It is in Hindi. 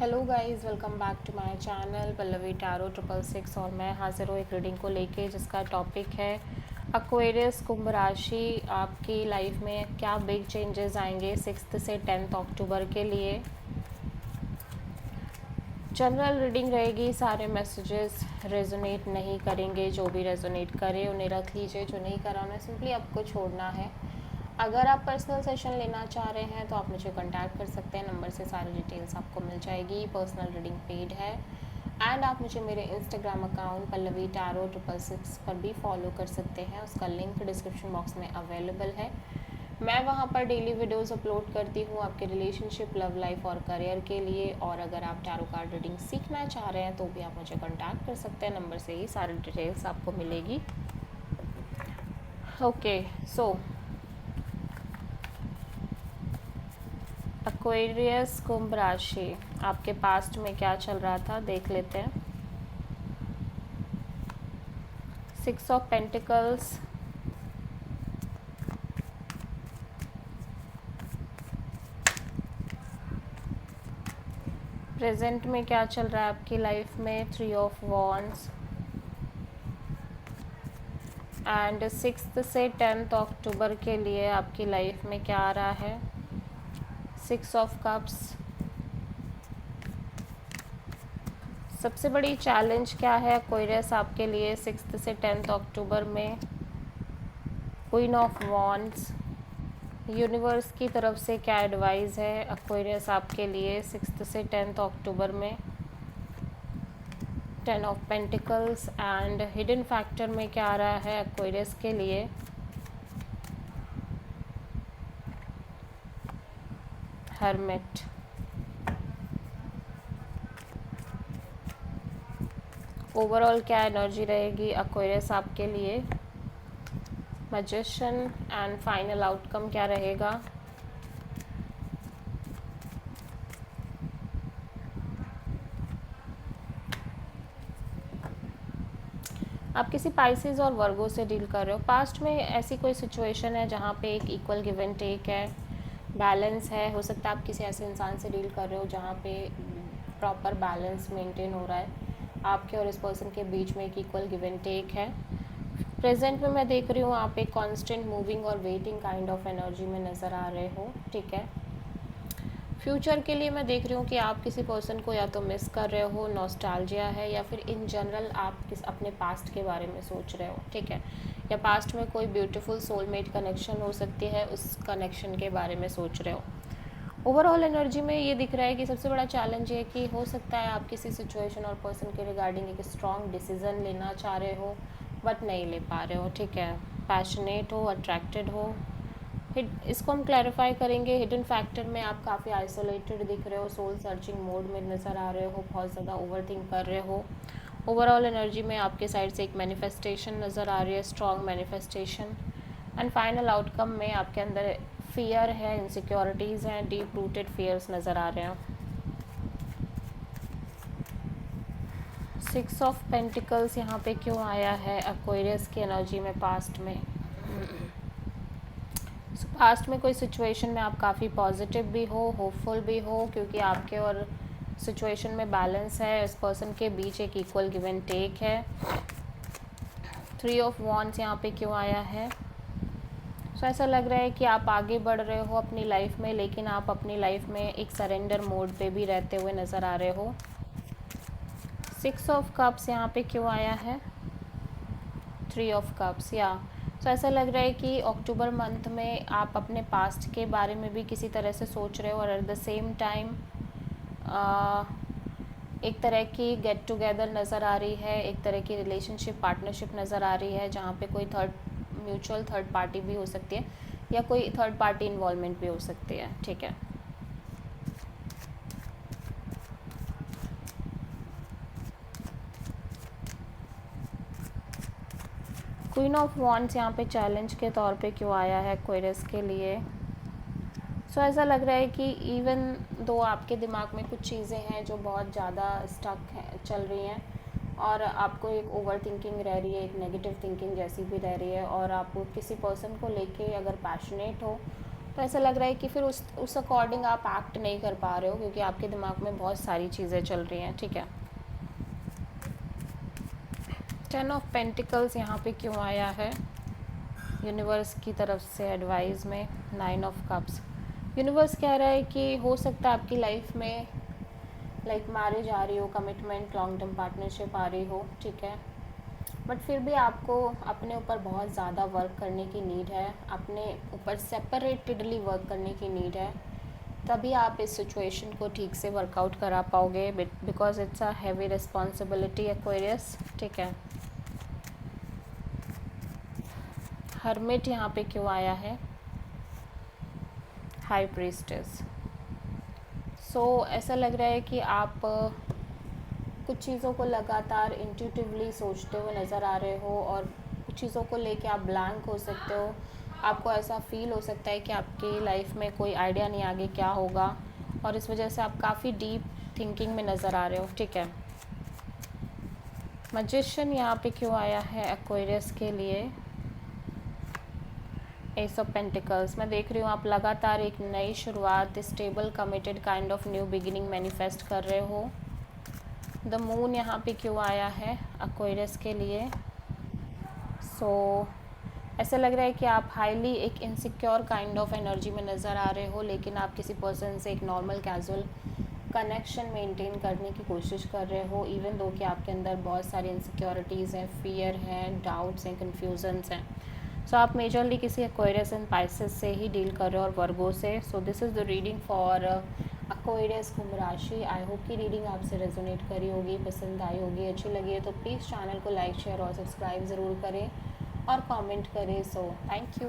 Hello guys, welcome back to my channel Pallavi tarot 666 और मैं हाजिर हूँ एक रीडिंग को लेके जिसका टॉपिक है एक्वेरियस कुंभ राशि। आपकी लाइफ में क्या बिग चेंजेस आएंगे 6 से 10 अक्टूबर के लिए। जनरल रीडिंग रहेगी, सारे मैसेजेस रेजोनेट नहीं करेंगे। जो भी रेजोनेट करे उन्हें रख लीजिए, जो नहीं करा उन्हें सिंपली आपको छोड़ना है। अगर आप पर्सनल सेशन लेना चाह रहे हैं तो आप मुझे कांटेक्ट कर सकते हैं, नंबर से सारी डिटेल्स आपको मिल जाएगी। पर्सनल रीडिंग पेड है एंड आप मुझे मेरे इंस्टाग्राम अकाउंट पल्लवी टैरो 666 पर भी फॉलो कर सकते हैं। उसका लिंक डिस्क्रिप्शन बॉक्स में अवेलेबल है। मैं वहाँ पर डेली वीडियोस अपलोड करती हूँ आपके रिलेशनशिप, लव लाइफ और करियर के लिए। और अगर आप टैरो कार्ड रीडिंग सीखना चाह रहे हैं तो भी आप मुझे कांटेक्ट कर सकते हैं, नंबर से ही सारी डिटेल्स आपको मिलेगी। ओके, सो एक्वेरियस कुंभ राशि, आपके पास्ट में क्या चल रहा था देख लेते हैं। 6 ऑफ पेंटिकल्स, प्रेजेंट में क्या चल रहा है आपकी लाइफ में 3 ऑफ वॉन्ड्स एंड 6 से 10 अक्टूबर के लिए आपकी लाइफ में क्या आ रहा है 6 ऑफ कप्स। सबसे बड़ी चैलेंज क्या है एक्वेरियस आपके लिए 6 से 10 अक्टूबर में? Queen of wands. यूनिवर्स की तरफ से क्या एडवाइस है एक्वेरियस आपके लिए 6 से 10 अक्टूबर में? 10 of pentacles and hidden factor में क्या आ रहा है एक्वेरियस के लिए? हर्मिट। ओवरऑल क्या एनर्जी रहेगी एक्वेरियस आपके लिए? मैजिशियन एंड फाइनल आउटकम क्या रहेगा? आप किसी पाइसेस और वर्गो से डील कर रहे हो। पास्ट में ऐसी कोई सिचुएशन है जहाँ पे एक इक्वल गिव एंड टेक है, बैलेंस है। हो सकता है आप किसी ऐसे इंसान से डील कर रहे हो जहाँ पे प्रॉपर बैलेंस मेंटेन हो रहा है, आपके और इस पर्सन के बीच में एक इक्वल गिव एंड टेक है। प्रेजेंट में मैं देख रही हूँ आप एक कांस्टेंट मूविंग और वेटिंग काइंड ऑफ एनर्जी में नज़र आ रहे हो, ठीक है। फ्यूचर के लिए मैं देख रही हूँ कि आप किसी पर्सन को या तो मिस कर रहे हो, नॉस्टैल्जिया है, या फिर इन जनरल आप अपने पास्ट के बारे में सोच रहे हो, ठीक है। या पास्ट में कोई ब्यूटीफुल सोलमेट कनेक्शन हो सकती है, उस कनेक्शन के बारे में सोच रहे हो। ओवरऑल एनर्जी में ये दिख रहा है कि सबसे बड़ा चैलेंज ये है कि हो सकता है आप किसी सिचुएशन और पर्सन के रिगार्डिंग एक स्ट्रॉन्ग डिसीजन लेना चाह रहे हो बट नहीं ले पा रहे हो, ठीक है। पैशनेट हो, अट्रैक्टेड हो। इसको हम क्लैरिफाई करेंगे। हिडन फैक्टर में आप काफ़ी आइसोलेटेड दिख रहे हो, सोल सर्चिंग मोड में नज़र आ रहे हो, बहुत ज़्यादा ओवर थिंक कर रहे हो। ओवरऑल एनर्जी में आपके साइड से एक मैनिफेस्टेशन नज़र आ रही है, strong manifestation. And final outcome में आपके अंदर फियर है, इनसिक्योरिटीज़ हैं, डीप रूटेड फियर्स नज़र आ रहे हैं। 6 ऑफ पेंटिकल्स यहाँ पे क्यों आया है एक्वेरियस की एनर्जी में? पास्ट में पास्ट में कोई सिचुएशन में आप काफ़ी पॉजिटिव भी हो, होपफुल भी हो, क्योंकि आपके और सिचुएशन में बैलेंस है, इस पर्सन के बीच एक इक्वल गिव एंड टेक है। 3 ऑफ वॉन्ड्स यहाँ पे क्यों आया है? सो ऐसा लग रहा है कि आप आगे बढ़ रहे हो अपनी लाइफ में, लेकिन आप अपनी लाइफ में एक सरेंडर मोड पे भी रहते हुए नज़र आ रहे हो। 6 ऑफ कप्स यहाँ पे क्यों आया है? 3 ऑफ कप्स, या तो ऐसा लग रहा है कि अक्टूबर मंथ में आप अपने पास्ट के बारे में भी किसी तरह से सोच रहे हो और एट द सेम टाइम एक तरह की गेट टुगेदर नज़र आ रही है, एक तरह की रिलेशनशिप, पार्टनरशिप नज़र आ रही है जहाँ पे कोई म्यूचुअल थर्ड पार्टी भी हो सकती है या कोई थर्ड पार्टी इन्वॉल्वमेंट भी हो सकती है, ठीक है। क्वीन ऑफ वॉन्ड्स यहाँ पे चैलेंज के तौर पे क्यों आया है एक्वेरियस के लिए? सो ऐसा लग रहा है कि इवन दो आपके दिमाग में कुछ चीज़ें हैं जो बहुत ज़्यादा स्टक हैं, चल रही हैं, और आपको एक ओवर थिंकिंग रह रही है, एक नेगेटिव थिंकिंग जैसी भी रह रही है, और आप किसी पर्सन को लेके अगर पैशनेट हो तो ऐसा लग रहा है कि फिर उस अकॉर्डिंग आप एक्ट नहीं कर पा रहे हो, क्योंकि आपके दिमाग में बहुत सारी चीज़ें चल रही हैं, ठीक है। 10 ऑफ पेंटिकल्स यहाँ पे क्यों आया है यूनिवर्स की तरफ से एडवाइस में? 9 ऑफ कप्स। यूनिवर्स कह रहा है कि हो सकता है आपकी लाइफ में लाइक मैरिज आ रही हो, कमिटमेंट, लॉन्ग टर्म पार्टनरशिप आ रही हो, ठीक है, बट फिर भी आपको अपने ऊपर बहुत ज़्यादा वर्क करने की नीड है, अपने ऊपर सेपरेटेडली वर्क करने की नीड है, तभी आप इस सिचुएशन को ठीक से वर्कआउट करा पाओगे, because it's a heavy responsibility Aquarius, ठीक है। हर्मिट यहाँ पे क्यों आया है? High priestess. सो ऐसा लग रहा है कि आप कुछ चीज़ों को लगातार इंट्यूटिवली सोचते हुए नज़र आ रहे हो, और कुछ चीज़ों को लेके आप ब्लैंक हो सकते हो। आपको ऐसा फील हो सकता है कि आपकी लाइफ में कोई आइडिया नहीं आगे क्या होगा, और इस वजह से आप काफ़ी डीप थिंकिंग में नज़र आ रहे हो, ठीक है। मैजिशियन यहाँ पे क्यों आया है एक्वेरियस के लिए? S of pentacles. मैं देख रही हूँ आप लगातार एक नई शुरुआत, stable, committed kind of new beginning manifest कर रहे हो। द मून यहाँ पे क्यों आया है एक्वेरियस के लिए? सो ऐसा लग रहा है कि आप हाईली एक इनसिक्योर काइंड ऑफ एनर्जी में नज़र आ रहे हो, लेकिन आप किसी पर्सन से एक नॉर्मल कैजुअल कनेक्शन मेंटेन करने की कोशिश कर रहे हो, इवन दो कि आपके अंदर बहुत सारी इनसिक्योरिटीज़ हैं, फियर हैं, डाउट्स हैं, कन्फ्यूजन्स हैं। सो आप मेजरली किसी एक्वेरियस एंड पाइसेस से ही डील कर रहे हो, और वर्गो से। So this is the reading for Aquarius कुंभ राशि। आई होप की रीडिंग आपसे रेजोनेट करी होगी, पसंद आई होगी, अच्छी लगी है तो प्लीज़ चैनल को लाइक, शेयर और सब्सक्राइब ज़रूर करें और कमेंट करें। So thank you.